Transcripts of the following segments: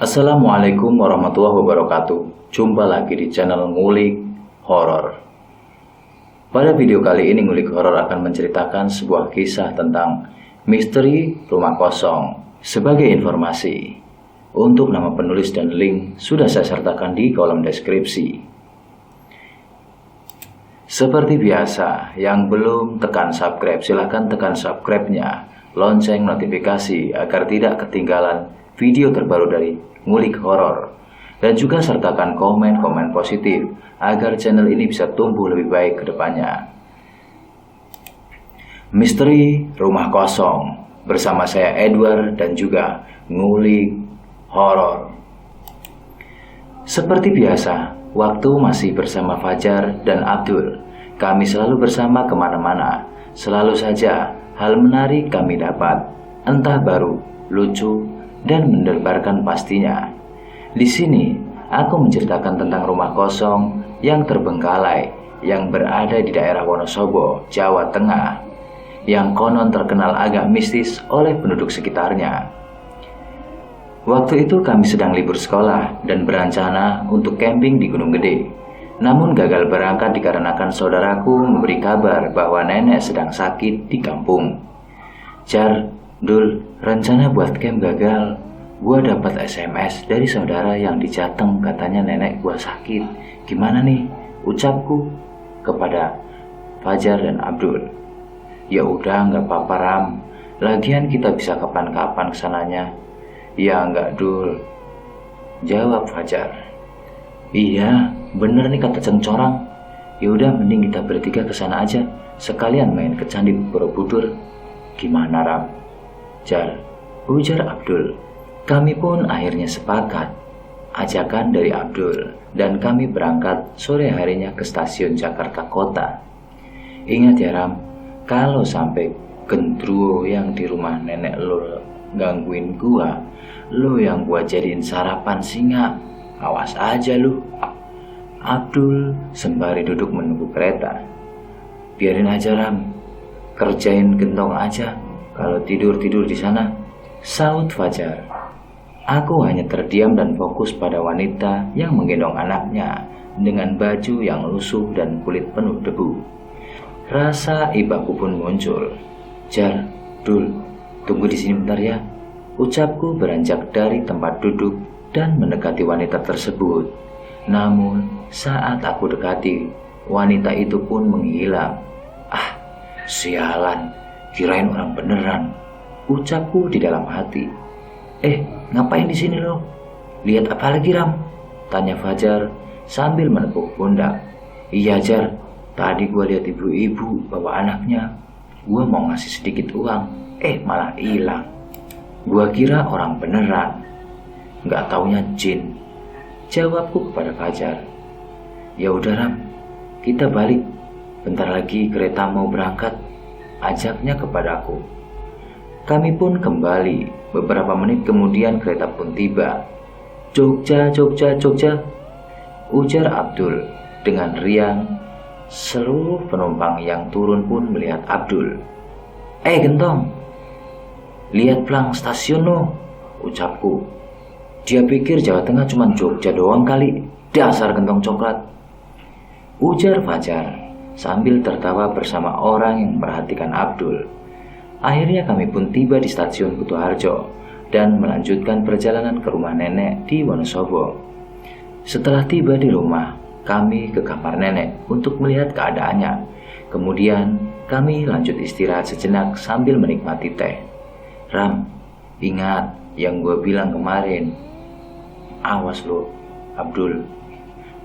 Assalamualaikum warahmatullahi wabarakatuh. Jumpa lagi di channel Ngulik Horor. Pada video kali ini Ngulik Horor akan menceritakan sebuah kisah tentang misteri rumah kosong. Sebagai informasi, untuk nama penulis dan link sudah saya sertakan di kolom deskripsi. Seperti biasa, yang belum tekan subscribe silahkan tekan subscribe-nya, lonceng notifikasi agar tidak ketinggalan video terbaru dari Ngulik Horor, dan juga sertakan komen-komen positif agar channel ini bisa tumbuh lebih baik ke depannya. Misteri Rumah Kosong bersama saya Edward dan juga Ngulik Horor. Seperti biasa, waktu masih bersama Fajar dan Abdul, kami selalu bersama kemana-mana. Selalu saja hal menarik kami dapat, entah baru, lucu, dan mendebarkan pastinya. Di sini, aku menceritakan tentang rumah kosong yang terbengkalai yang berada di daerah Wonosobo, Jawa Tengah, yang konon terkenal agak mistis oleh penduduk sekitarnya. Waktu itu kami sedang libur sekolah dan berencana untuk camping di Gunung Gede. Namun gagal berangkat dikarenakan saudaraku memberi kabar bahwa nenek sedang sakit di kampung. Jar, Dul, rencana buat camp gagal. Gua dapat SMS dari saudara yang di Jateng, katanya nenek gua sakit. Gimana nih? Ucapku kepada Fajar dan Abdul. Ya udah, nggak apa-apa Ram. Lagian kita bisa kapan-kapan kesananya. Ya nggak Dul, jawab Fajar. Iya, bener nih kata Cengcorang. Ya udah, mending kita bertiga kesana aja, sekalian main ke Candi Borobudur. Gimana Ram? Jar, ujar Abdul. Kami pun akhirnya sepakat. Ajakan dari Abdul dan kami berangkat sore harinya ke stasiun Jakarta Kota. Ingat ya Ram, kalau sampai gendruwo yang di rumah nenek lo gangguin gua, lo yang gua jadiin sarapan singa. Awas aja lu. Abdul sembari duduk menunggu kereta. Biarin aja Ram, kerjain gentong aja. Kalau tidur-tidur di sana, saut Fajar. Aku hanya terdiam dan fokus pada wanita yang menggendong anaknya dengan baju yang lusuh dan kulit penuh debu. Rasa ibaku pun muncul. Jar, Dul, tunggu di sini bentar ya. Ucapku beranjak dari tempat duduk dan mendekati wanita tersebut. Namun saat aku dekati, wanita itu pun menghilang. Ah, sialan. Kirain orang beneran, ucapku di dalam hati. Ngapain di sini lo? Lihat apa lagi Ram? Tanya Fajar sambil menepuk pundak. Iya Jar, tadi gua lihat ibu-ibu bawa anaknya. Gua mau ngasih sedikit uang, malah hilang. Gua kira orang beneran, nggak taunya jin. Jawabku kepada Fajar. Ya udah Ram, kita balik. Bentar lagi kereta mau berangkat, ajaknya kepadaku. Kami pun kembali. Beberapa menit kemudian kereta pun tiba. Jogja, Jogja, Jogja, ujar Abdul dengan riang. Seluruh penumpang yang turun pun melihat Abdul. Gentong, lihat pelang stasiun lo, ucapku. Dia pikir Jawa Tengah cuma Jogja doang kali. Dasar gentong coklat, ujar Fajar sambil tertawa bersama orang yang memperhatikan Abdul. Akhirnya kami pun tiba di stasiun Kutoarjo dan melanjutkan perjalanan ke rumah nenek di Wonosobo. Setelah tiba di rumah, kami ke kamar nenek untuk melihat keadaannya. Kemudian kami lanjut istirahat sejenak sambil menikmati teh. Ram, ingat yang gue bilang kemarin. Awas lo, Abdul.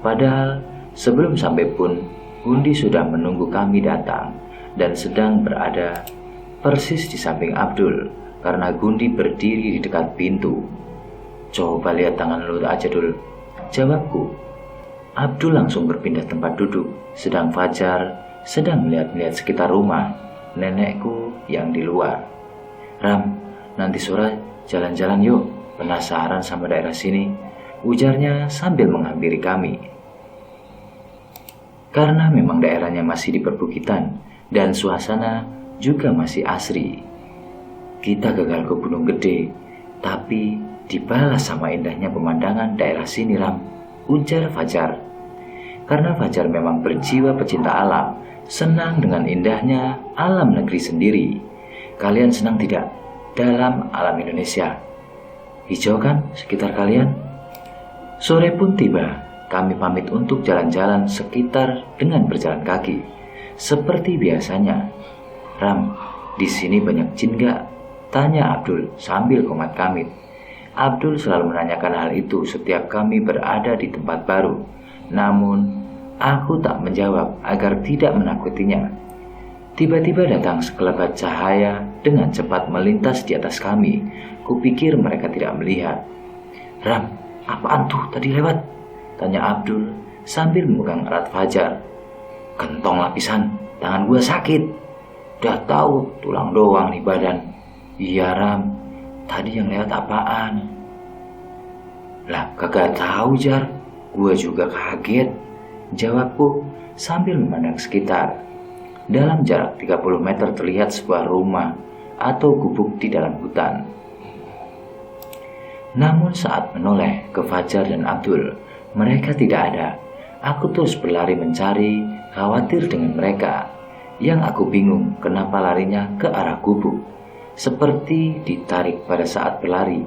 Padahal sebelum sampai pun Gundi sudah menunggu kami datang dan sedang berada persis di samping Abdul karena Gundi berdiri di dekat pintu. Coba lihat tangan lu aja Dul, jawabku. Abdul langsung berpindah tempat duduk, sedang Fajar sedang melihat-lihat sekitar rumah nenekku yang di luar. Ram, nanti sore jalan-jalan yuk, penasaran sama daerah sini, ujarnya sambil menghampiri kami. Karena memang daerahnya masih di perbukitan dan suasana juga masih asri. Kita gagal ke Gunung Gede, tapi Dibalas sama indahnya pemandangan daerah sini, Ram, ujar Fajar. Karena Fajar memang berjiwa pecinta alam, senang dengan indahnya alam negeri sendiri. Kalian senang tidak dalam alam Indonesia? Hijau kan sekitar kalian? Sore pun tiba, kami pamit untuk jalan-jalan sekitar dengan berjalan kaki. Seperti biasanya. Ram, di sini banyak jin gak? Tanya Abdul sambil komat kamit. Abdul selalu menanyakan hal itu setiap kami berada di tempat baru. Namun, aku tak menjawab agar tidak menakutinya. Tiba-tiba datang sekelebat cahaya dengan cepat melintas di atas kami. Kupikir mereka tidak melihat. Ram, apaan tuh tadi lewat? Tanya Abdul sambil memegang erat Fajar. Gentong lapisan, tangan gua sakit. Udah tahu tulang doang nih badan. Iya Ram, tadi yang lewat apaan? Lah kagak tahu Jar, gua juga kaget, jawabku sambil memandang sekitar. Dalam jarak 30 meter terlihat sebuah rumah atau gubuk di dalam hutan. Namun saat menoleh ke Fajar dan Abdul, mereka tidak ada. Aku terus berlari mencari, khawatir dengan mereka. Yang aku bingung kenapa larinya ke arah gubuk. Seperti ditarik pada saat berlari.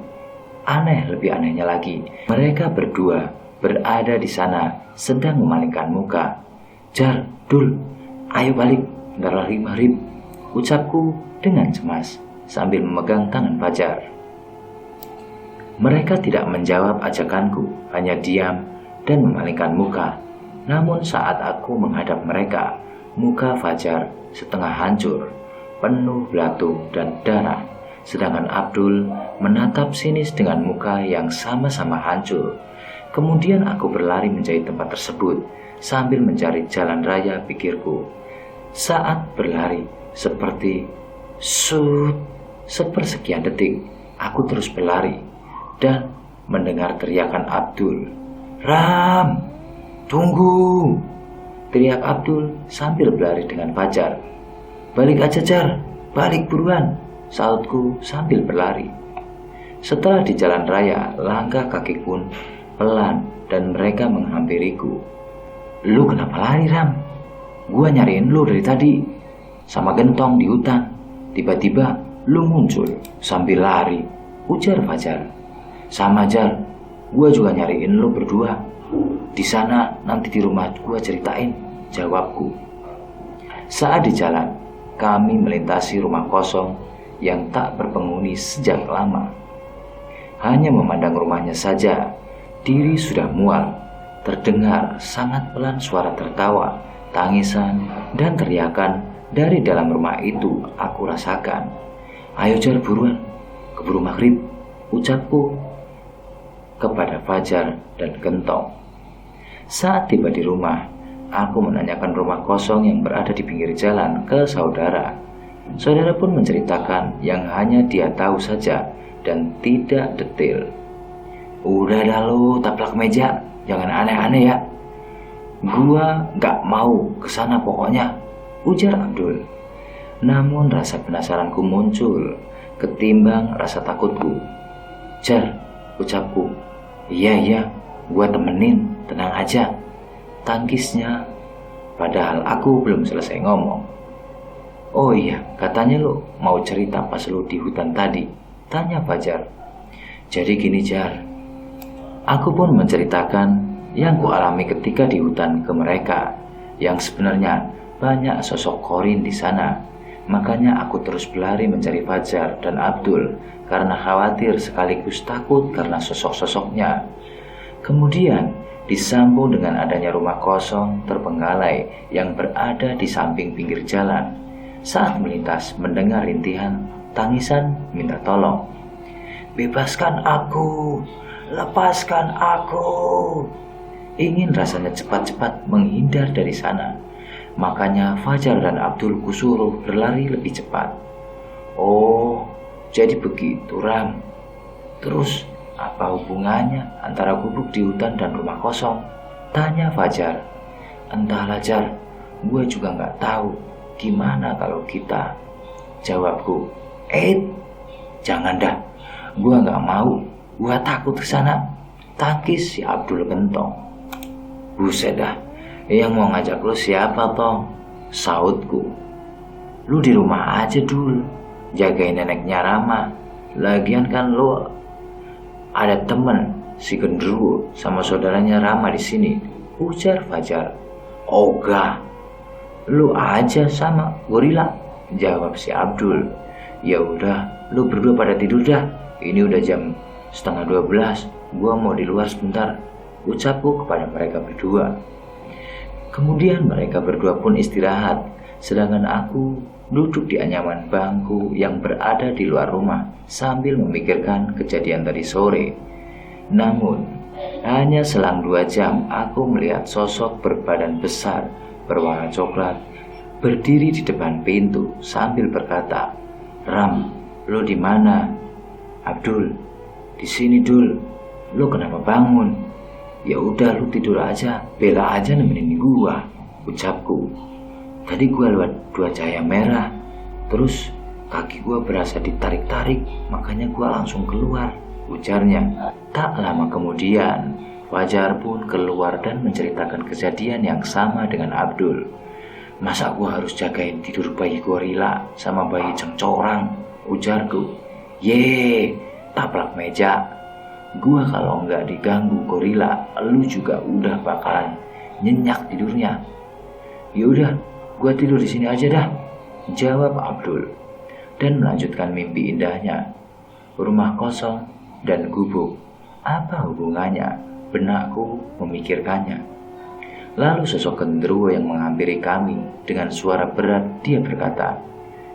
Lebih anehnya lagi, mereka berdua berada di sana sedang memalingkan muka. Jar, Dul, ayo balik, bentar lagi maghrib, ucapku dengan cemas sambil memegang tangan Fajar. Mereka tidak menjawab ajakanku, hanya diam dan memalingkan muka. Namun saat aku menghadap mereka, muka Fajar setengah hancur, penuh belatung dan darah, sedangkan Abdul menatap sinis dengan muka yang sama-sama hancur. Kemudian aku berlari mencari tempat tersebut sambil mencari jalan raya, pikirku. Saat berlari seperti sepersekian detik, aku terus berlari dan mendengar teriakan Abdul. Ram, tunggu! Teriak Abdul sambil berlari dengan Fajar. Balik aja Jar, balik buruan, sautku sambil berlari. Setelah di jalan raya, langkah kaki pun pelan dan mereka menghampiriku. Lu kenapa lari Ram? Gua nyariin lu dari tadi, sama Gentong di hutan. Tiba-tiba lu muncul sambil lari, ujar Fajar. Sama Jar, gua juga nyariin lu berdua. Di sana nanti di rumah gua ceritain, jawabku. Saat di jalan, kami melintasi rumah kosong yang tak berpenghuni sejak lama. Hanya memandang rumahnya saja, diri sudah mual. Terdengar sangat pelan suara tertawa, tangisan, dan teriakan dari dalam rumah itu aku rasakan. Ayo Jar, buruan, keburu maghrib, ucapku kepada Fajar dan Gentong. Saat tiba di rumah, aku menanyakan rumah kosong yang berada di pinggir jalan ke saudara. Saudara pun menceritakan yang hanya dia tahu saja dan tidak detail. Udah dah lu taplak meja, jangan aneh-aneh ya. Gua gak mau kesana pokoknya, ujar Abdul. Namun rasa penasaranku muncul ketimbang rasa takutku. Jar, ucapku. Iya, gua temenin, tenang aja, tangkisnya. Padahal aku belum selesai ngomong. Oh iya, katanya lu mau cerita pas lu di hutan tadi, tanya Fajar. Jadi gini Jar, aku pun menceritakan yang kualami ketika di hutan ke mereka, yang sebenarnya banyak sosok korin di sana. Makanya aku terus berlari mencari Fajar dan Abdul karena khawatir sekaligus takut karena sosok-sosoknya. Kemudian disambung dengan adanya rumah kosong terbengkalai yang berada di samping pinggir jalan. Saat melintas mendengar rintihan, tangisan minta tolong. Bebaskan aku, lepaskan aku. Ingin rasanya cepat-cepat menghindar dari sana. Makanya Fajar dan Abdul kusuruh berlari lebih cepat. Oh, jadi begitu Ram. Terus apa hubungannya antara gubuk di hutan dan rumah kosong? Tanya Fajar. Entahlah Jar, gue juga gak tahu. Gimana kalau kita? Jawabku. Jangan dah, gue gak mau, Gua takut kesana, tangkis si Abdul Gentong. Buset dah, yang mau ngajak lu siapa Tong? Sautku. Lu di rumah aja dulu, jagain neneknya Rama. Lagian kan lu ada temen si Gendruwo sama saudaranya Rama di sini, ujar Fajar. Ogah, lu aja sama gorila, jawab si Abdul. Ya udah, lu berdua pada tidur dah. Ini udah jam 11:30, gua mau di luar sebentar, ucapku kepada mereka berdua. Kemudian mereka berdua pun istirahat, sedangkan aku duduk di anyaman bangku yang berada di luar rumah sambil memikirkan kejadian tadi sore. Namun, hanya selang 2 jam aku melihat sosok berbadan besar berwarna coklat berdiri di depan pintu sambil berkata, "Ram, lu di mana?" "Abdul, di sini Dul. Lu kenapa bangun?" "Ya udah lu tidur aja, Bella aja nemenin gua," ucapku. "Tadi gua lihat 2 cahaya merah, terus kaki gua berasa ditarik-tarik, makanya gua langsung keluar," ujarnya. Tak lama kemudian, Fajar pun keluar dan menceritakan kejadian yang sama dengan Abdul. "Masa gua harus jagain tidur bayi gorila sama bayi cengcorang," ujarku. "Ye, taplak meja. Gua kalau nggak diganggu gorila, lu juga udah bakalan nyenyak tidurnya." "Ya udah, gua tidur di sini aja dah," jawab Abdul dan melanjutkan mimpi indahnya. Rumah kosong dan gubuk, apa hubungannya? Benakku memikirkannya. Lalu sosok Gendruwo yang menghampiri kami dengan suara berat, dia berkata,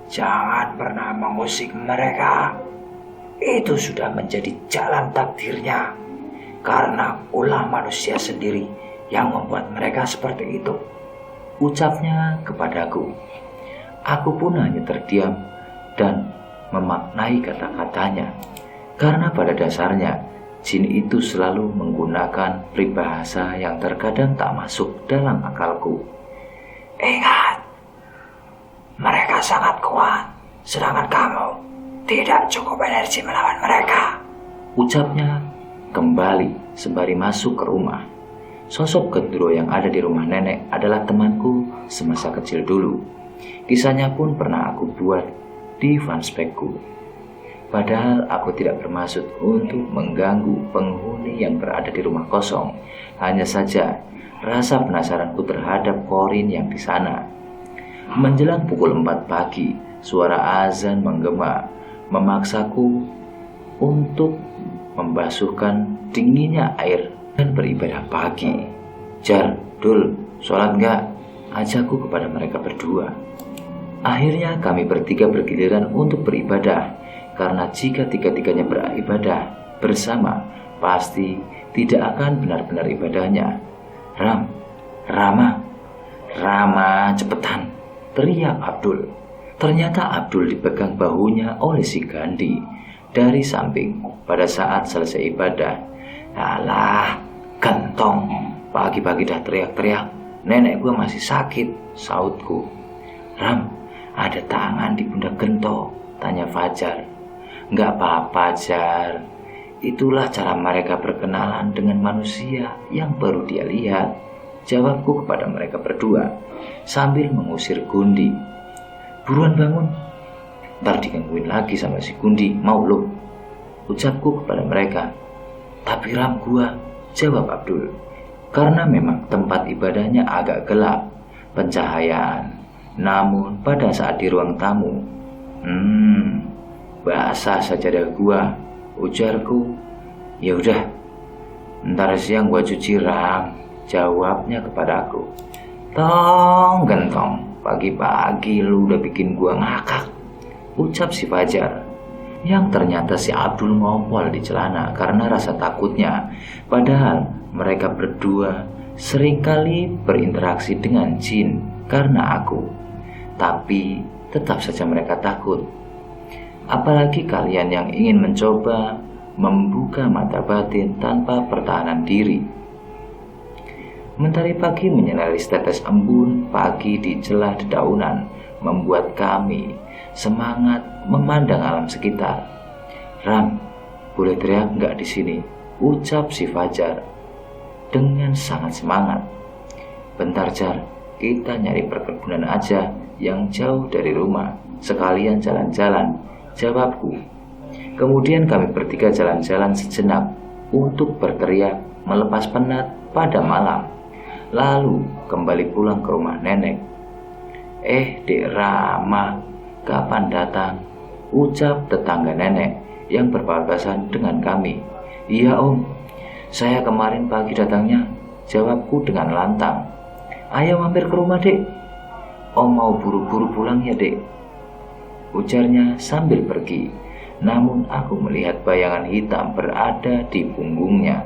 "Jangan pernah mengusik mereka. Itu sudah menjadi jalan takdirnya, karena ulah manusia sendiri yang membuat mereka seperti itu," ucapnya kepadaku. Aku pun hanya terdiam dan memaknai kata-katanya, karena pada dasarnya jin itu selalu menggunakan peribahasa yang terkadang tak masuk dalam akalku. "Ingat, mereka sangat kuat, sedangkan kamu tidak cukup energi melawan mereka," ucapnya kembali sembari masuk ke rumah. Sosok Gendruwo yang ada di rumah nenek adalah temanku semasa kecil dulu. Kisahnya pun pernah aku buat di fanspekku. Padahal aku tidak bermaksud untuk mengganggu penghuni yang berada di rumah kosong. Hanya saja rasa penasaranku terhadap Korin yang di sana. Menjelang pukul 4 pagi, suara azan menggema memaksaku untuk membasuhkan dinginnya air dan beribadah pagi. "Jar, Dul, sholat gak?" ajakku kepada mereka berdua. Akhirnya kami bertiga bergiliran untuk beribadah, karena jika tiga-tiganya beribadah bersama, pasti tidak akan benar-benar ibadahnya. Rama, cepetan!" teriak Abdul. Ternyata Abdul dipegang bahunya oleh si Gandhi dari samping pada saat selesai ibadah. "Alah, Gentong, pagi-pagi dah teriak-teriak, nenek gua masih sakit," sautku. "Ram, ada tangan di pundak Gento," tanya Fajar. "Nggak apa-apa, Jar. Itulah cara mereka berkenalan dengan manusia yang baru dia lihat," jawabku kepada mereka berdua sambil mengusir Gundi. "Buruan bangun, ntar digangguin lagi sama si Gundi, mau lo?" ucapku kepada mereka. "Tapi Ram gua," jawab Abdul, karena memang tempat ibadahnya agak gelap pencahayaan. Namun pada saat di ruang tamu, basah sajadah gua, ujarku. "Ya udah, ntar siang gua cuci Ram," jawabnya kepadaku. "Tong Gentong, pagi-pagi lu udah bikin gua ngakak," ucap si Fajar, yang ternyata si Abdul ngompol di celana karena rasa takutnya. Padahal mereka berdua seringkali berinteraksi dengan jin karena aku, tapi tetap saja mereka takut. Apalagi kalian yang ingin mencoba membuka mata batin tanpa pertahanan diri. Mentari pagi menyinari tetes embun pagi di celah dedaunan membuat kami semangat memandang alam sekitar. "Ram, Boleh teriak nggak di sini? Ucap si Fajar dengan sangat semangat. Bentar Jar, kita nyari perkebunan aja yang jauh dari rumah, sekalian jalan-jalan, jawabku. Kemudian kami bertiga jalan-jalan sejenak untuk berteriak melepas penat pada malam. Lalu kembali pulang ke rumah nenek. Dek Rama, kapan datang? Ucap tetangga nenek yang berpapasan dengan kami. Iya om, saya kemarin pagi datangnya, jawabku dengan lantang. Ayo mampir ke rumah dek. Om mau buru-buru pulang ya dek, ujarnya sambil pergi. Namun aku melihat bayangan hitam berada di punggungnya.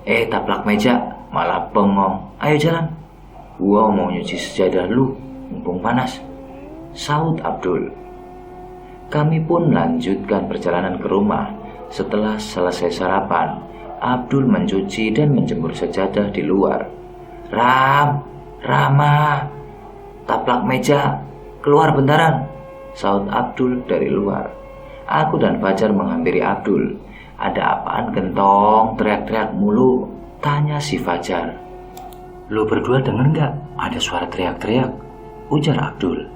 Taplak meja, malah bengong. Ayo jalan. Gua mau nyuci sejadah lu, mumpung panas, sahut Abdul. Kami pun melanjutkan perjalanan ke rumah. Setelah selesai sarapan, Abdul mencuci dan menjemur sejadah di luar. Rama, taplak meja, keluar bentaran, sahut Abdul dari luar. Aku dan Fajar menghampiri Abdul. Ada apaan gentong, teriak-teriak mulu, tanya si Fajar. Lo berdua denger gak ada suara teriak-teriak? Ujar Abdul.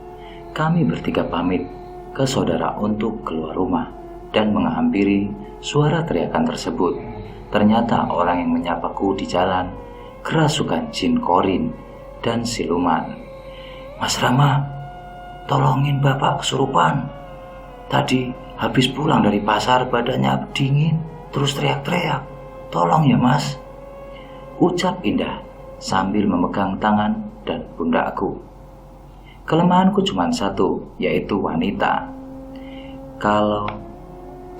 Kami bertiga pamit ke saudara untuk keluar rumah dan menghampiri suara teriakan tersebut. Ternyata orang yang menyapaku di jalan kerasukan jin korin dan siluman. Mas Rama, tolongin bapak kesurupan. Tadi habis pulang dari pasar badannya dingin, terus teriak-teriak. Tolong ya mas, ucap Indah sambil memegang tangan dan pundakku. Kelemahanku cuma satu, yaitu wanita. Kalau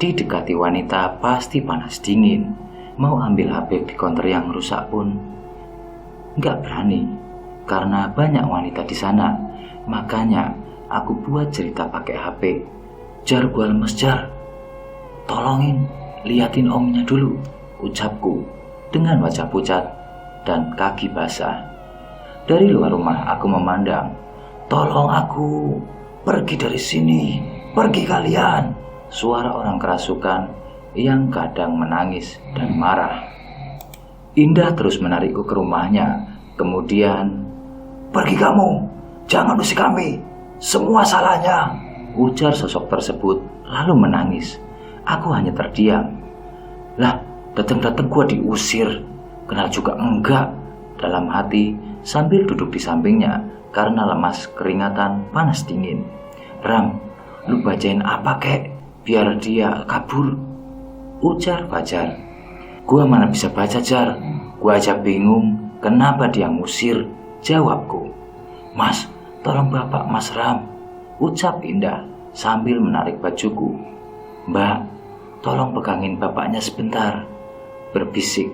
didekati wanita pasti panas dingin. Mau ambil HP di counter yang rusak pun nggak berani, karena banyak wanita di sana. Makanya aku buat cerita pakai HP. Jar, gua lemes Jar, tolongin liatin omnya dulu, ucapku dengan wajah pucat dan kaki basah. Dari luar rumah aku memandang. Tolong aku, pergi dari sini, pergi kalian, suara orang kerasukan yang kadang menangis dan marah. Indah terus menarikku ke rumahnya. Kemudian, pergi kamu, jangan usik kami, semua salahnya, ujar sosok tersebut lalu menangis. Aku hanya terdiam. Lah, datang-datang gua diusir, kenal juga enggak, dalam hati sambil duduk di sampingnya karena lemas keringatan panas dingin. Ram, lu bacain apa kek biar dia kabur, ujar Fajar. Gua mana bisa baca Jar, gua aja bingung kenapa dia ngusir, jawabku. Mas, tolong bapak Mas Ram, ucap Indah sambil menarik bajuku. Mbak, tolong pegangin bapaknya sebentar, berbisik.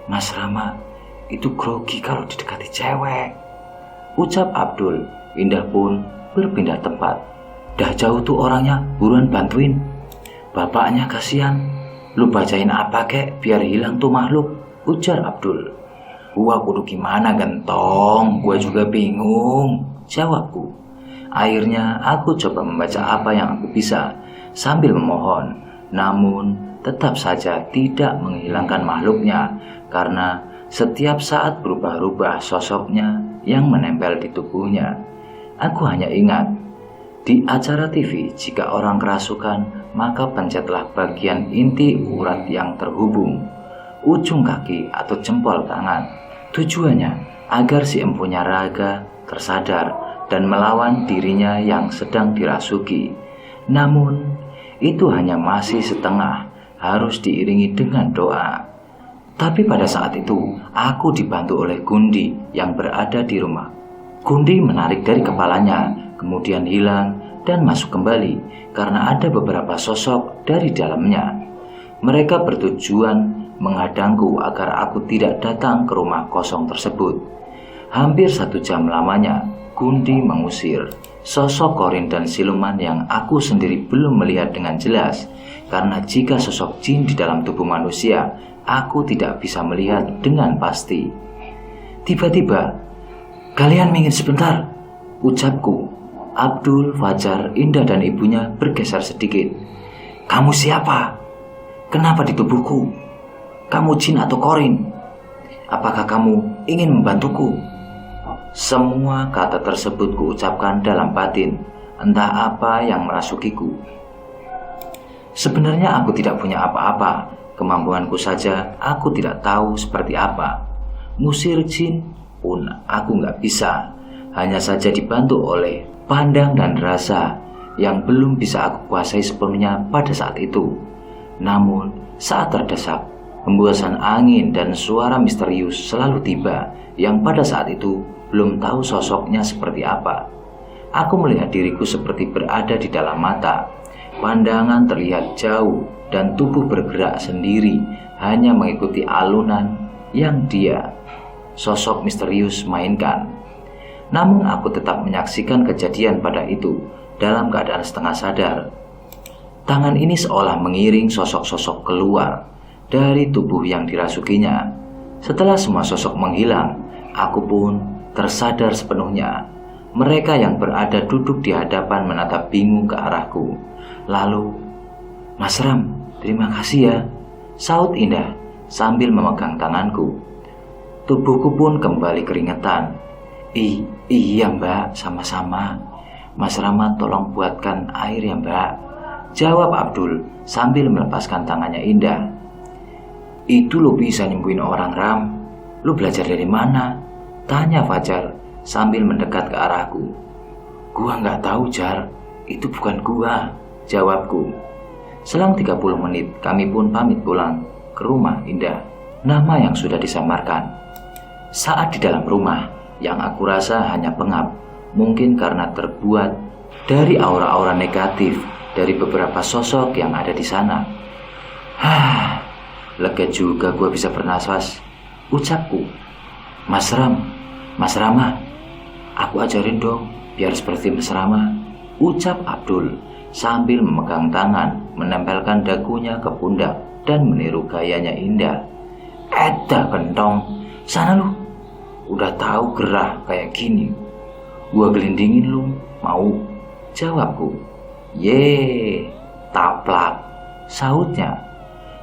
Mas Rama itu grogi kalau didekati cewek, ucap Abdul. Indah pun berpindah tempat. Dah jauh tuh orangnya, buruan bantuin, bapaknya kasihan. Lu bacain apa kek biar hilang tuh makhluk, ujar Abdul. Gua kudu gimana gentong, gua juga bingung, jawabku. Akhirnya aku coba membaca apa yang aku bisa sambil memohon, namun tetap saja tidak menghilangkan makhluknya karena setiap saat berubah-ubah sosoknya yang menempel di tubuhnya. Aku hanya ingat, di acara TV jika orang kerasukan maka pencetlah bagian inti urat yang terhubung, ujung kaki atau jempol tangan. Tujuannya agar si empunya raga tersadar dan melawan dirinya yang sedang dirasuki. Namun itu hanya masih setengah, harus diiringi dengan doa. Tapi pada saat itu aku dibantu oleh Gundi yang berada di rumah. Gundi menarik dari kepalanya, kemudian hilang dan masuk kembali karena ada beberapa sosok dari dalamnya. Mereka bertujuan menghadangku agar aku tidak datang ke rumah kosong tersebut. Hampir 1 jam lamanya Gundi mengusir sosok korin dan siluman yang aku sendiri belum melihat dengan jelas, karena jika sosok jin di dalam tubuh manusia aku tidak bisa melihat dengan pasti. Tiba-tiba, kalian minggir sebentar, ucapku. Abdul, Fajar, Indah dan ibunya bergeser sedikit. Kamu siapa? Kenapa di tubuhku? Kamu jin atau korin? Apakah kamu ingin membantuku? Semua kata tersebut kuucapkan dalam batin, entah apa yang merasukiku. Sebenarnya aku tidak punya apa-apa, kemampuanku saja aku tidak tahu seperti apa. Ngusir jin pun aku nggak bisa, hanya saja dibantu oleh pandang dan rasa yang belum bisa aku kuasai sepenuhnya pada saat itu. Namun saat terdesak, hembusan angin dan suara misterius selalu tiba yang pada saat itu belum tahu sosoknya seperti apa. Aku melihat diriku seperti berada di dalam mata. Pandangan terlihat jauh dan tubuh bergerak sendiri hanya mengikuti alunan yang dia, sosok misterius, mainkan. Namun aku tetap menyaksikan kejadian pada itu dalam keadaan setengah sadar. Tangan ini seolah mengiring sosok-sosok keluar dari tubuh yang dirasukinya. Setelah semua sosok menghilang, aku pun tersadar sepenuhnya. Mereka yang berada duduk di hadapan menatap bingung ke arahku. Lalu, "Mas Ram, terima kasih ya," saut Indah sambil memegang tanganku. Tubuhku pun kembali keringetan. Iya mbak, sama-sama. Mas Rama tolong buatkan air ya mbak, jawab Abdul sambil melepaskan tangannya Indah. Itu lo bisa nyembuhin orang Ram. Lo belajar dari mana? Tanya Fajar sambil mendekat ke arahku. Gua nggak tahu Jar, itu bukan gua, jawabku. Selang 30 menit kami pun pamit pulang ke rumah Indah, nama yang sudah disamarkan. Saat di dalam rumah, yang aku rasa hanya pengap, mungkin karena terbuat dari aura-aura negatif dari beberapa sosok yang ada di sana. Lega juga gue bisa bernafas, ucapku. Mas Rama, aku ajarin dong biar seperti Mas Rama, ucap Abdul sambil memegang tangan, menempelkan dagunya ke pundak dan meniru gayanya Indah. Edah kentong, sana lu, udah tahu gerah kayak gini, gua gelindingin lu, mau? Jawabku. Ye, taplak, sautnya.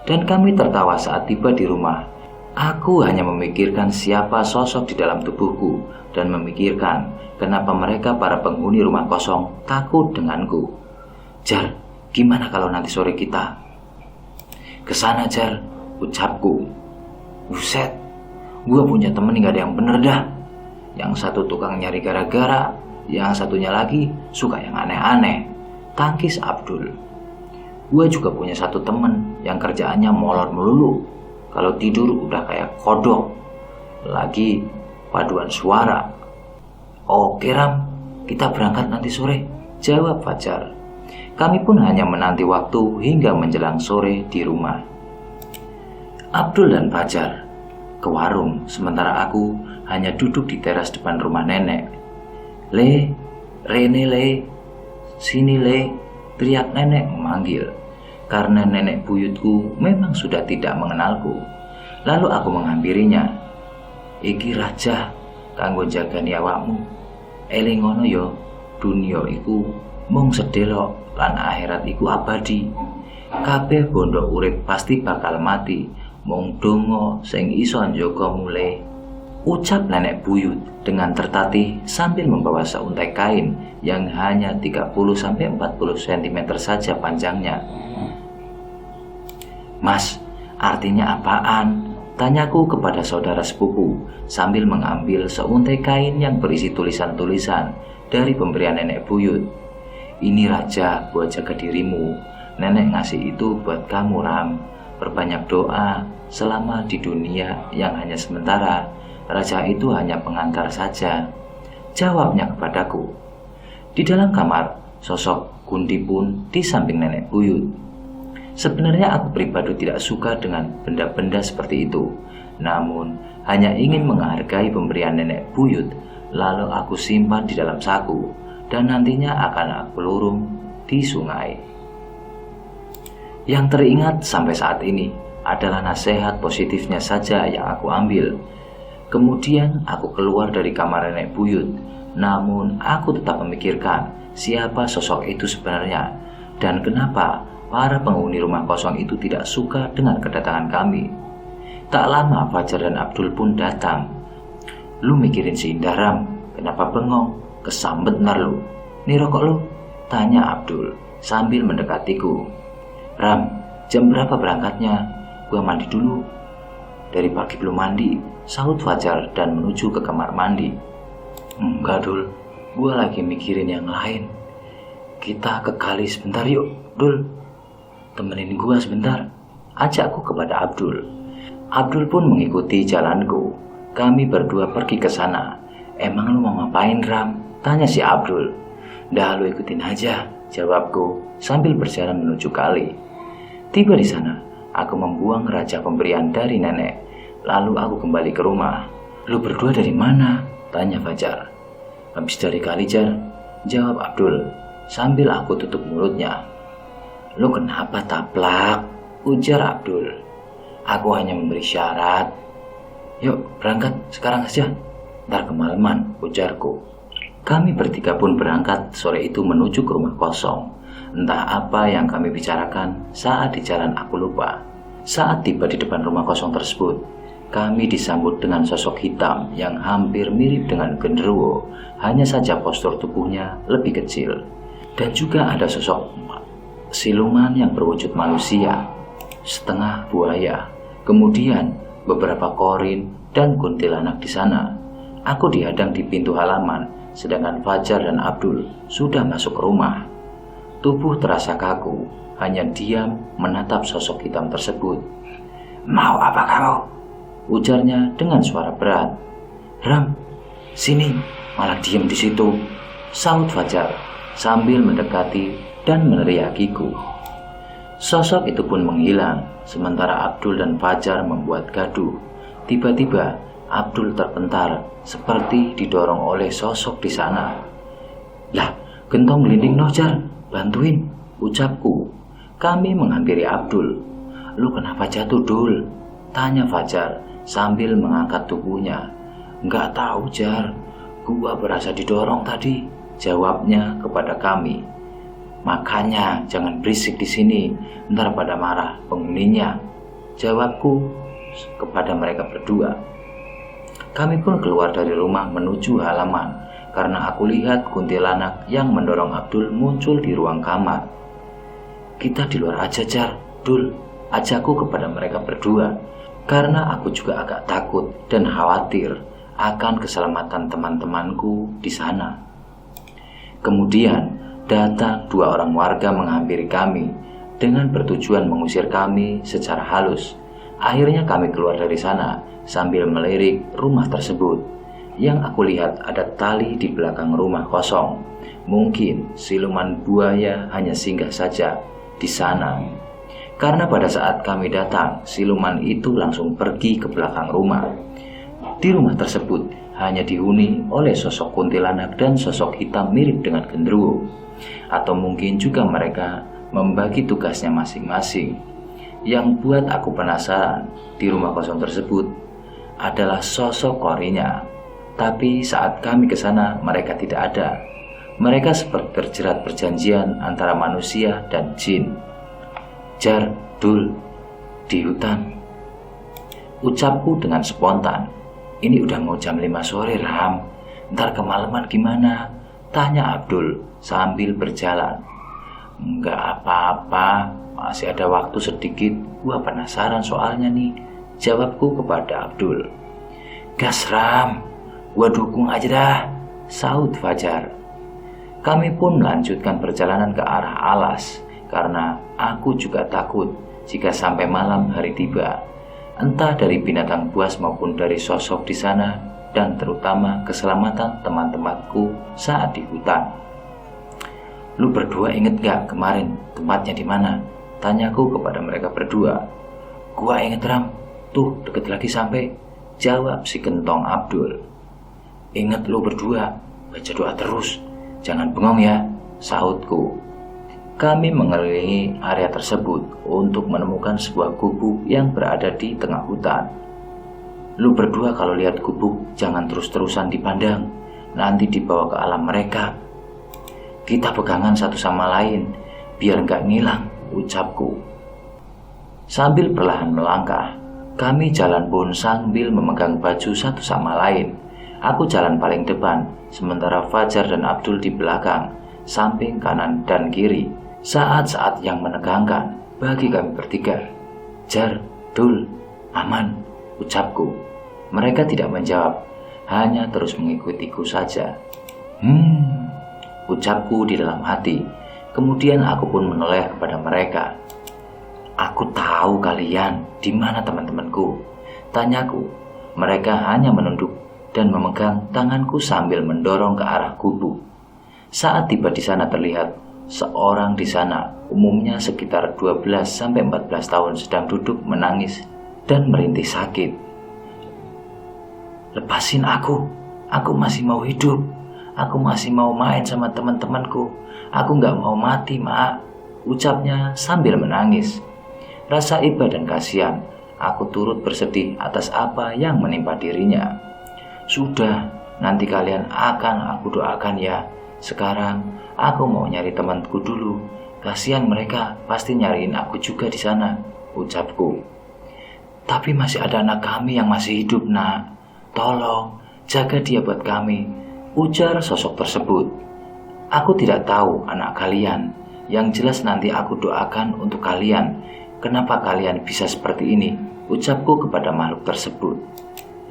Dan kami tertawa saat tiba di rumah. Aku hanya memikirkan siapa sosok di dalam tubuhku dan memikirkan kenapa mereka para penghuni rumah kosong takut denganku. Jar, gimana kalau nanti sore kita kesana Jar, ucapku. Buset, gue punya temen gak ada yang bener dah. Yang satu tukang nyari gara-gara, yang satunya lagi suka yang aneh-aneh, tangkis Abdul. Gue juga punya satu temen yang kerjaannya molor melulu. Kalau tidur udah kayak kodok. Lagi paduan suara. Oke Ram, kita berangkat nanti sore, jawab Fajar. Kami pun hanya menanti waktu hingga menjelang sore di rumah. Abdul dan Fajar ke warung, sementara aku hanya duduk di teras depan rumah nenek. Rene Le, sini Le, teriak nenek memanggil. Karena nenek buyutku memang sudah tidak mengenalku. Lalu aku menghampirinya. Iki raja, kanggo jagani awakmu. Elingono yo, dunia iku mung sedelok lan akhirat iku abadi. Kabeh bondo urip pasti bakal mati. Mung donga sing iso njaga mule, ucap nenek buyut dengan tertatih sambil membawa seuntai kain yang hanya 30-40 cm saja panjangnya. Mas, artinya apaan? Tanyaku kepada saudara sepupu sambil mengambil seuntai kain yang berisi tulisan-tulisan dari pemberian nenek buyut. Ini raja buat jaga dirimu. Nenek ngasih itu buat kamu Ram. Perbanyak doa selama di dunia yang hanya sementara. Raja itu hanya pengantar saja, jawabnya kepadaku. Di dalam kamar, sosok Gundi pun di samping nenek buyut. Sebenarnya aku pribadi tidak suka dengan benda-benda seperti itu. Namun hanya ingin menghargai pemberian nenek buyut. Lalu aku simpan di dalam saku dan nantinya akan aku lurung di sungai. Yang teringat sampai saat ini adalah nasihat positifnya saja yang aku ambil. Kemudian aku keluar dari kamar nenek buyut. Namun aku tetap memikirkan siapa sosok itu sebenarnya dan kenapa para penghuni rumah kosong itu tidak suka dengan kedatangan kami. Tak lama Fajar dan Abdul pun datang. "Lu mikirin si Indah, Ram? Kenapa bengong? Kesambet ntar lu. Nih rokok lu?" tanya Abdul sambil mendekatiku. "Ram, jam berapa berangkatnya? Gua mandi dulu." "Dari pagi belum mandi," sahut Fajar dan menuju ke kamar mandi. "Enggak, Dul. Gua lagi mikirin yang lain. Kita ke kali sebentar yuk, Dul. Temenin gua sebentar," ajakku kepada Abdul. Abdul pun mengikuti jalanku. Kami berdua pergi ke sana. "Emang lu mau ngapain, Ram?" tanya si Abdul. "Dah, lu ikutin aja," jawabku sambil berjalan menuju kali. Tiba di sana, aku membuang raja pemberian dari nenek. Lalu aku kembali ke rumah. "Lu berdua dari mana?" tanya Fajar. "Habis dari kali, Jar," jawab Abdul sambil aku tutup mulutnya. "Lu kenapa taplak?" ujar Abdul. "Aku hanya memberi syarat." "Yuk berangkat sekarang saja, ntar kemalaman," ujarku. Kami bertiga pun berangkat sore itu menuju ke rumah kosong. Entah apa yang kami bicarakan saat di jalan aku lupa. Saat tiba di depan rumah kosong tersebut, kami disambut dengan sosok hitam yang hampir mirip dengan genderuwo, hanya saja postur tubuhnya lebih kecil. Dan juga ada sosok siluman yang berwujud manusia, setengah buaya. Kemudian beberapa korin dan kuntilanak di sana. Aku dihadang di pintu halaman, sedangkan Fajar dan Abdul sudah masuk ke rumah. Tubuh terasa kaku, hanya diam menatap sosok hitam tersebut. "Mau apa kau?" ujarnya dengan suara berat. "Ram, sini." "Malah diam di situ," sahut Fajar sambil mendekati dan meneriakiku. Sosok itu pun menghilang, sementara Abdul dan Fajar membuat gaduh. Tiba-tiba Abdul terpental seperti didorong oleh sosok di sana. "Lah, gentong gelinding Nojar, bantuin," ucapku. Kami menghampiri Abdul. "Lu kenapa jatuh, Dul?" tanya Fajar sambil mengangkat tubuhnya. "Nggak tahu, Jar. Gua berasa didorong tadi," jawabnya kepada kami. "Makanya jangan berisik di sini, ntar pada marah penghuninya," jawabku kepada mereka berdua. Kami pun keluar dari rumah menuju halaman karena aku lihat kuntilanak yang mendorong Abdul muncul di ruang kamar. "Kita di luar aja, Jar, Dul," ajakku kepada mereka berdua karena aku juga agak takut dan khawatir akan keselamatan teman-temanku di sana. Kemudian datang dua orang warga menghampiri kami dengan bertujuan mengusir kami secara halus. Akhirnya kami keluar dari sana sambil melirik rumah tersebut. Yang aku lihat ada tali di belakang rumah kosong. Mungkin siluman buaya hanya singgah saja di sana. Karena pada saat kami datang, siluman itu langsung pergi ke belakang rumah. Di rumah tersebut hanya dihuni oleh sosok kuntilanak dan sosok hitam mirip dengan genderuwo. Atau mungkin juga mereka membagi tugasnya masing-masing. Yang buat aku penasaran di rumah kosong tersebut adalah sosok korinya. Tapi saat kami ke sana mereka tidak ada. Mereka seperti terjerat perjanjian antara manusia dan jin. "Jar, Dul, di hutan," ucapku dengan spontan. "Ini udah mau jam 5 sore, Ram. Ntar kemalaman gimana?" tanya Abdul sambil berjalan. "Enggak apa-apa, masih ada waktu sedikit. Gua penasaran soalnya nih," jawabku kepada Abdul. "Gas, Ram, gua dukung aja dah," sahut Fajar. Kami pun melanjutkan perjalanan ke arah alas karena aku juga takut jika sampai malam hari tiba, entah dari binatang buas maupun dari sosok di sana, dan terutama keselamatan teman-temanku saat di hutan. "Lu berdua inget gak kemarin tempatnya di mana?" tanyaku kepada mereka berdua. "Gua inget, Ram, tuh deket lagi sampai," jawab si gentong Abdul. "Ingat lu berdua, baca doa terus, jangan bengong ya," sahutku. Kami mengelilingi area tersebut untuk menemukan sebuah gubuk yang berada di tengah hutan. "Lu berdua kalau lihat gubuk jangan terus-terusan dipandang, nanti dibawa ke alam mereka. Kita pegangan satu sama lain biar gak ngilang," ucapku. Sambil perlahan melangkah, kami jalan pun sambil memegang baju satu sama lain. Aku jalan paling depan, sementara Fajar dan Abdul di belakang, samping kanan dan kiri. Saat-saat yang menegangkan bagi kami bertiga. Jar, Dul, aman, ucapku. Mereka tidak menjawab, hanya terus mengikutiku saja. Ucapku di dalam hati. Kemudian aku pun menoleh kepada mereka. Aku tahu kalian di mana teman-temanku, tanyaku. Mereka hanya menunduk dan memegang tanganku sambil mendorong ke arah gubuk. Saat tiba di sana terlihat seorang di sana, umumnya sekitar 12-14 tahun, sedang duduk menangis dan merintih sakit. Lepasin aku masih mau hidup. Aku masih mau main sama teman-temanku. Aku gak mau mati, Mak, ucapnya sambil menangis. Rasa iba dan kasihan, aku turut bersedih atas apa yang menimpa dirinya. Sudah, nanti kalian akan aku doakan ya. Sekarang aku mau nyari temanku dulu. Kasihan mereka, pasti nyariin aku juga di sana, ucapku. Tapi masih ada anak kami yang masih hidup, Nak. Tolong jaga dia buat kami, ujar sosok tersebut. Aku tidak tahu anak kalian. Yang jelas nanti aku doakan untuk kalian. Kenapa kalian bisa seperti ini? Ucapku kepada makhluk tersebut.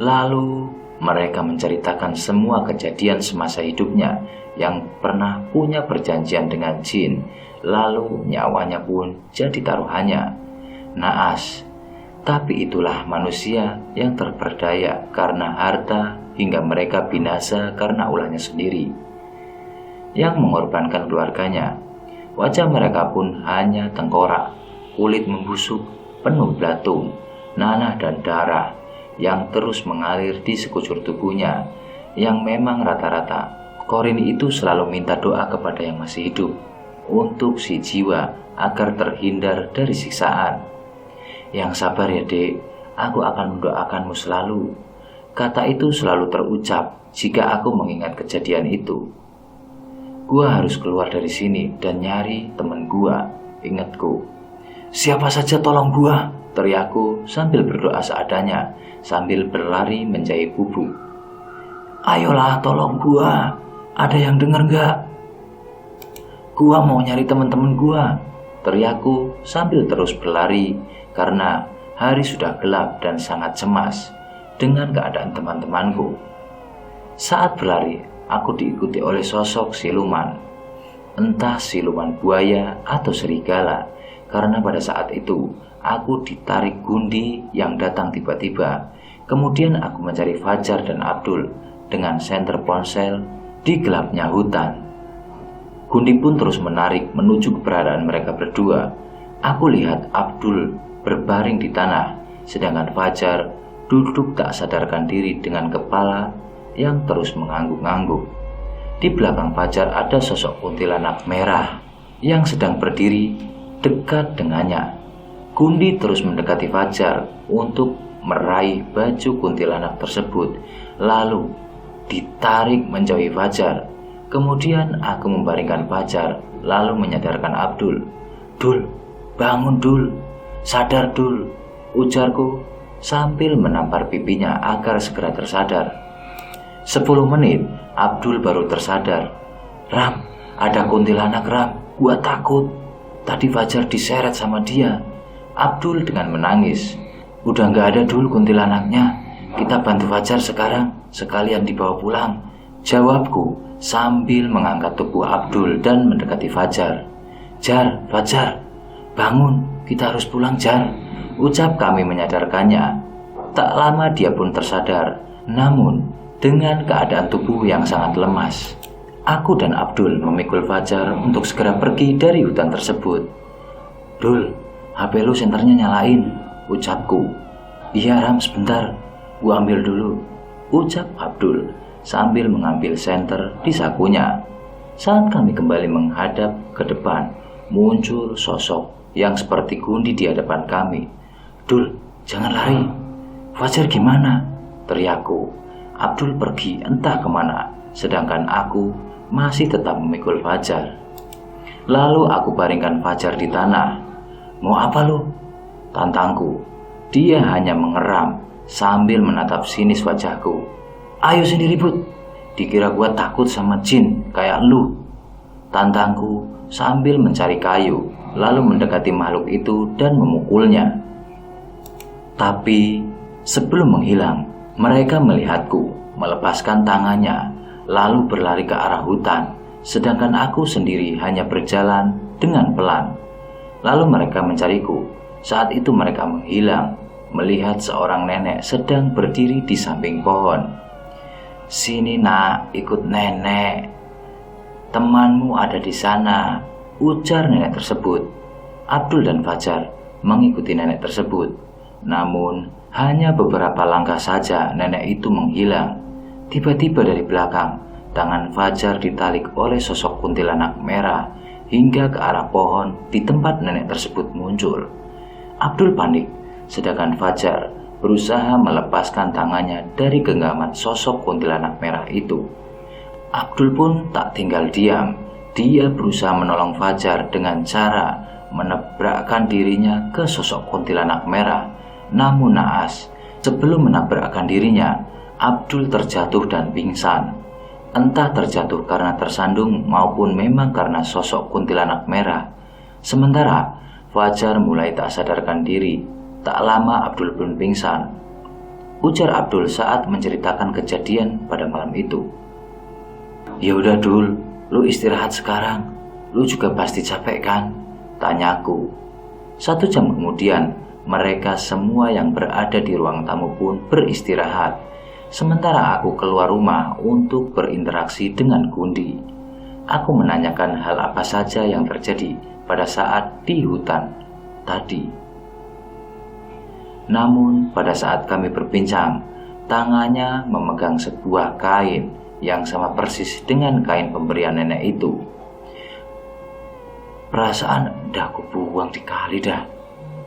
Lalu mereka menceritakan semua kejadian semasa hidupnya yang pernah punya perjanjian dengan jin. Lalu nyawanya pun jadi taruhannya. Naas. Tapi itulah manusia yang terperdaya karena harta hingga mereka binasa karena ulahnya sendiri, yang mengorbankan keluarganya. Wajah mereka pun hanya tengkorak, kulit membusuk, penuh belatung, nanah dan darah yang terus mengalir di sekujur tubuhnya. Yang memang rata-rata Korini itu selalu minta doa kepada yang masih hidup untuk si jiwa agar terhindar dari siksaan. Yang sabar ya dek, aku akan mendoakanmu selalu. Kata itu selalu terucap jika aku mengingat kejadian itu. Gua harus keluar dari sini dan nyari temen gua, ingatku. Siapa saja tolong gua, teriakku sambil berdoa seadanya, sambil berlari menjahit bubuk. Ayolah tolong gua, ada yang denger gak? Gua mau nyari teman-teman gua, teriakku sambil terus berlari karena hari sudah gelap dan sangat cemas dengan keadaan teman-temanku. Saat berlari, aku diikuti oleh sosok siluman, entah siluman buaya atau serigala, karena pada saat itu aku ditarik Gundi yang datang tiba-tiba. Kemudian aku mencari Fajar dan Abdul dengan senter ponsel di gelapnya hutan. Gundi pun terus menarik menuju keberadaan mereka berdua. Aku lihat Abdul berbaring di tanah, sedangkan Fajar duduk tak sadarkan diri dengan kepala yang terus mengangguk-angguk. Di belakang Fajar ada sosok kuntilanak merah yang sedang berdiri dekat dengannya. Gundi terus mendekati Fajar untuk meraih baju kuntilanak tersebut, lalu ditarik menjauhi Fajar. Kemudian aku membaringkan Fajar, lalu menyadarkan Abdul. Dul, bangun Dul, sadar Dul, ujarku sambil menampar pipinya agar segera tersadar. 10 menit, Abdul baru tersadar. Ram, ada kuntilanak Ram, gua takut. Tadi Fajar diseret sama dia. Abdul dengan menangis. Udah gak ada Dul kuntilanaknya. Kita bantu Fajar sekarang, sekalian dibawa pulang, jawabku sambil mengangkat tubuh Abdul dan mendekati Fajar. Jar, Fajar, bangun, kita harus pulang Jar, ucap kami menyadarkannya. Tak lama dia pun tersadar, namun dengan keadaan tubuh yang sangat lemas. Aku dan Abdul memikul Fajar untuk segera pergi dari hutan tersebut. Dul, HP lu senternya nyalain, ucapku. Iya Ram, sebentar, gua ambil dulu, ucap Abdul sambil mengambil senter di sakunya. Saat kami kembali menghadap ke depan, muncul sosok yang seperti Gundi di hadapan kami. Dul, jangan lari. Fajar gimana? Teriakku. Abdul pergi entah kemana, sedangkan aku masih tetap memikul Fajar. Lalu aku baringkan Fajar di tanah, Mau apa lu? Tantangku. Dia hanya mengeram sambil menatap sinis wajahku. Ayo sini ribut. Dikira gua takut sama jin kayak lu. Tantangku sambil mencari kayu, lalu mendekati makhluk itu dan memukulnya. Tapi sebelum menghilang, mereka melihatku melepaskan tangannya, lalu berlari ke arah hutan, sedangkan aku sendiri hanya berjalan dengan pelan. Lalu mereka mencariku. Saat itu mereka menghilang, melihat seorang nenek sedang berdiri di samping pohon. Sini nak, ikut nenek. Temanmu ada di sana, ujar nenek tersebut. Abdul dan Fajar mengikuti nenek tersebut. Namun, hanya beberapa langkah saja nenek itu menghilang. Tiba-tiba dari belakang, tangan Fajar ditarik oleh sosok kuntilanak merah hingga ke arah pohon di tempat nenek tersebut muncul. Abdul panik, sedangkan Fajar berusaha melepaskan tangannya dari genggaman sosok kuntilanak merah itu. Abdul pun tak tinggal diam. Dia berusaha menolong Fajar dengan cara menabrakkan dirinya ke sosok kuntilanak merah. Namun naas, sebelum menabrakkan dirinya, Abdul terjatuh dan pingsan. Entah terjatuh karena tersandung maupun memang karena sosok kuntilanak merah. Sementara Fajar mulai tak sadarkan diri. Tak lama Abdul pun pingsan. Ujar Abdul saat menceritakan kejadian pada malam itu. Ya udah Dul, lu istirahat sekarang. Lu juga pasti capek kan? Tanyaku. 1 jam kemudian, mereka semua yang berada di ruang tamu pun beristirahat. Sementara aku keluar rumah untuk berinteraksi dengan Gundi. Aku menanyakan hal apa saja yang terjadi pada saat di hutan tadi. Namun pada saat kami berbincang, tangannya memegang sebuah kain yang sama persis dengan kain pemberian nenek itu. Perasaan udah aku buang di kali dah,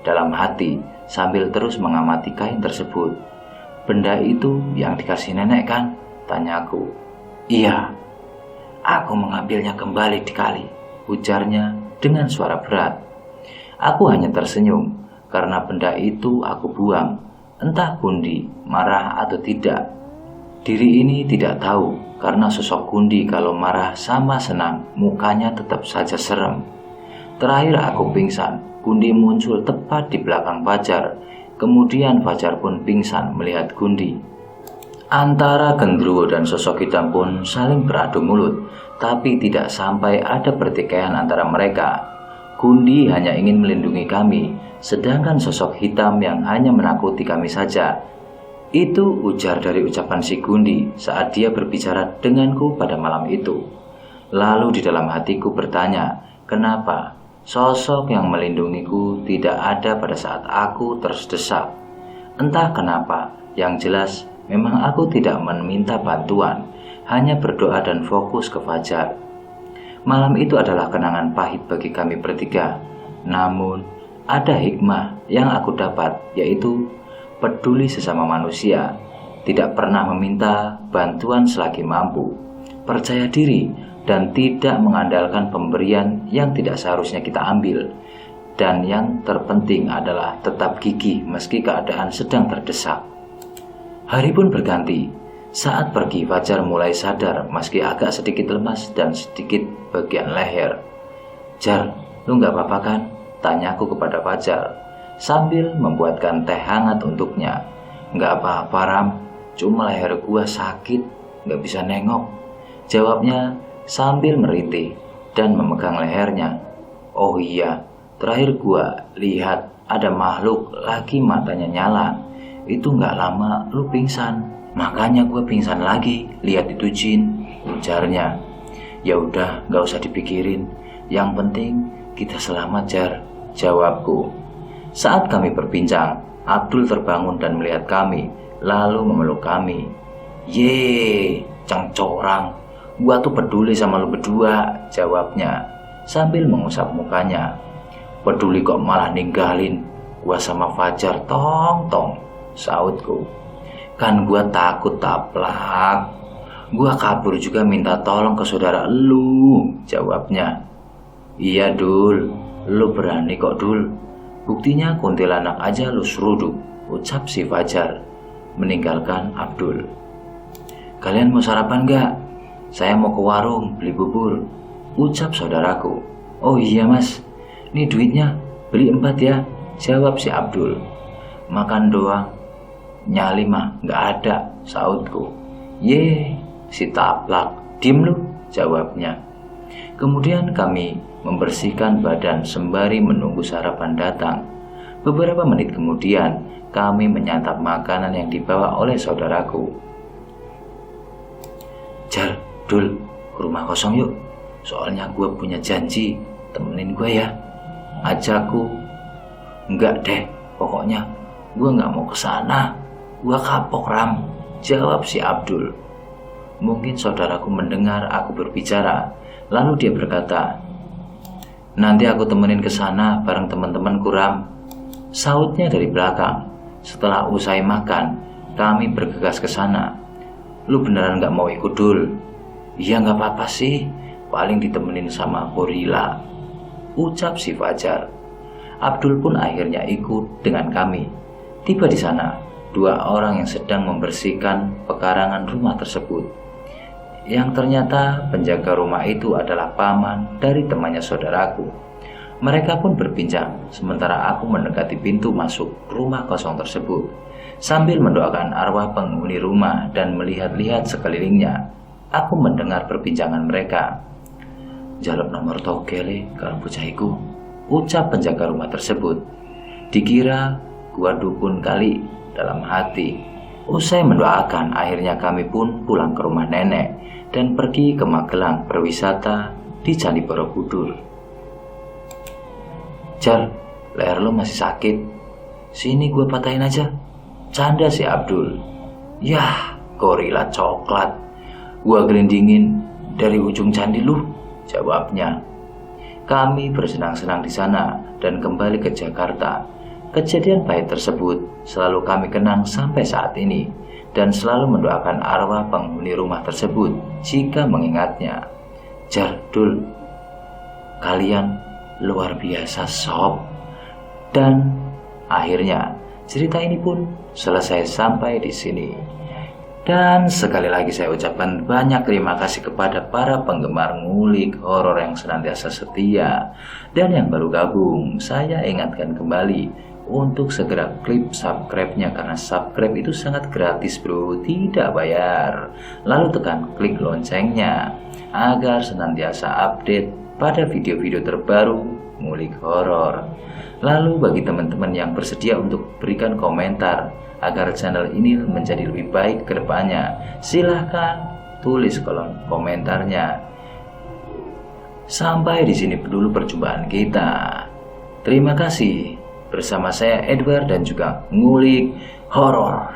dalam hati sambil terus mengamati kain tersebut. Benda itu yang dikasih nenek kan? Tanyaku. Iya, aku mengambilnya kembali di kali, ujarnya dengan suara berat. Aku hanya tersenyum karena benda itu aku buang. Entah Gundi marah atau tidak. Diri ini tidak tahu karena sosok Gundi kalau marah sama senang mukanya tetap saja serem. Terakhir aku pingsan. Gundi muncul tepat di belakang Fajar. Kemudian Fajar pun pingsan melihat Gundi. Antara Gendruwo dan sosok hitam pun saling beradu mulut, tapi tidak sampai ada pertikaian antara mereka. Gundi hanya ingin melindungi kami, sedangkan sosok hitam yang hanya menakuti kami saja. Itu ujar dari ucapan si Gundi saat dia berbicara denganku pada malam itu. Lalu di dalam hatiku bertanya, kenapa sosok yang melindungiku tidak ada pada saat aku terdesak? Entah kenapa, yang jelas memang aku tidak meminta bantuan, hanya berdoa dan fokus ke Fajar. Malam itu adalah kenangan pahit bagi kami bertiga. Namun, ada hikmah yang aku dapat, yaitu peduli sesama manusia, tidak pernah meminta bantuan selagi mampu, percaya diri, dan tidak mengandalkan pemberian yang tidak seharusnya kita ambil. Dan yang terpenting adalah tetap gigih meski keadaan sedang terdesak. Hari pun berganti. Saat pergi, Fajar mulai sadar meski agak sedikit lemas dan sedikit bagian leher. Jar, lu gak apa-apa kan? Tanyaku kepada Fajar sambil membuatkan teh hangat untuknya. Gak apa-apa Ram, cuma leher gua sakit, gak bisa nengok, jawabnya sambil merintih dan memegang lehernya. Oh iya, terakhir gua lihat ada makhluk lagi matanya nyala. Itu gak lama lu pingsan. Makanya gue pingsan lagi, lihat itu jin, ujarnya. Ya udah, gak usah dipikirin. Yang penting kita selamat Jar, jawabku. Saat kami berbincang, Abdul terbangun dan melihat kami, lalu memeluk kami. Ye, cengcorang, gua tuh peduli sama lu berdua, jawabnya sambil mengusap mukanya. Peduli kok malah ninggalin gua sama Fajar, tong, sautku. Kan gua takut taplak. Gua kabur juga minta tolong ke saudara lu, jawabnya. Iya Dul, lu berani kok Dul. Buktinya kuntilanak aja lu seruduk, ucap si Fajar, meninggalkan Abdul. Kalian mau sarapan gak? Saya mau ke warung beli bubur, ucap saudaraku. Oh iya mas, ini duitnya, beli 4 ya, jawab si Abdul. Makan doang, nyali mah gak ada, sautku. Ye, si taplak, diem lu, jawabnya. Kemudian kami membersihkan badan sembari menunggu sarapan datang. Beberapa menit kemudian, kami menyantap makanan yang dibawa oleh saudaraku. Jar, Dul, ke rumah kosong yuk. Soalnya gue punya janji, temenin gue ya. Ajakku. Enggak deh, pokoknya gue gak mau kesana. Gue kapok Ram, jawab si Abdul. Mungkin saudaraku mendengar aku berbicara, lalu dia berkata, nanti aku temenin kesana bareng teman-temanku Ram, sautnya dari belakang. Setelah usai makan, kami bergegas ke sana. Lu beneran gak mau ikut Dul? Iya gak apa-apa sih, paling ditemenin sama gorila, ucap si Fajar. Abdul pun akhirnya ikut dengan kami. Tiba di sana, 2 orang yang sedang membersihkan pekarangan rumah tersebut. Yang ternyata penjaga rumah itu adalah paman dari temannya saudaraku. Mereka pun berbincang sementara aku mendekati pintu masuk rumah kosong tersebut, sambil mendoakan arwah penghuni rumah dan melihat-lihat sekelilingnya. Aku mendengar perbincangan mereka. Jaluk nomor togele kalau bocah iku, ucap penjaga rumah tersebut. Dikira gua dukun kali, dalam hati. Usai mendoakan, akhirnya kami pun pulang ke rumah nenek dan pergi ke Magelang berwisata di Candi Borobudur. Jar, leher lo masih sakit. Sini gue patahin aja, canda si Abdul. Yah, gorila coklat. Gue gelindingin dari ujung candi lu, jawabnya. Kami bersenang-senang di sana dan kembali ke Jakarta. Kejadian pahit tersebut selalu kami kenang sampai saat ini dan selalu mendoakan arwah penghuni rumah tersebut jika mengingatnya. Jar, Dul, kalian luar biasa sob. Dan akhirnya cerita ini pun selesai sampai di sini. Dan sekali lagi saya ucapkan banyak terima kasih kepada para penggemar ngulik horor yang senantiasa setia. Dan yang baru gabung, saya ingatkan kembali untuk segera klik subscribe-nya, karena subscribe itu sangat gratis bro, tidak bayar. Lalu tekan klik loncengnya agar senantiasa update pada video-video terbaru ngulik horor. Lalu bagi teman-teman yang bersedia untuk berikan komentar agar channel ini menjadi lebih baik ke depannya, silahkan tulis kolom komentarnya. Sampai di sini dulu perjumpaan kita. Terima kasih. Bersama saya Edward dan juga ngulik horor.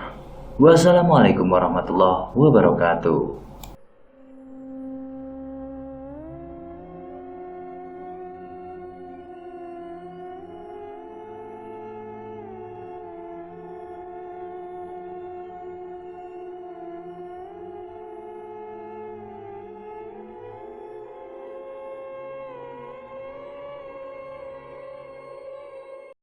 Wassalamualaikum warahmatullahi wabarakatuh.